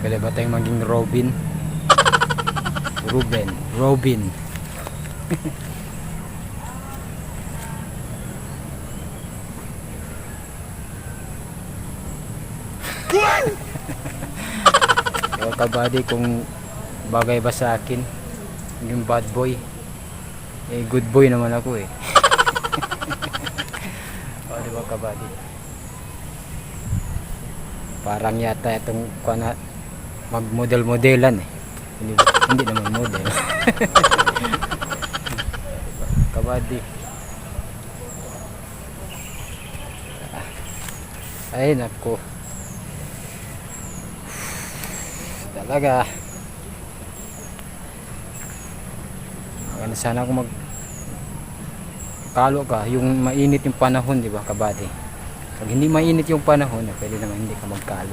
Pwede ba tayong maging Robin? Robin. Ewan kabady kung bagay ba sa akin yung bad boy. Eh good boy naman ako eh. O diba kabady? Parang yata itong mag-model-modelan eh. Hindi naman model. Kabady. Ay nako. Talaga. Maganda sana kung magkalo ka yung mainit yung panahon, di ba kabady? Pag hindi mainit yung panahon, pwede naman hindi ka magkalo.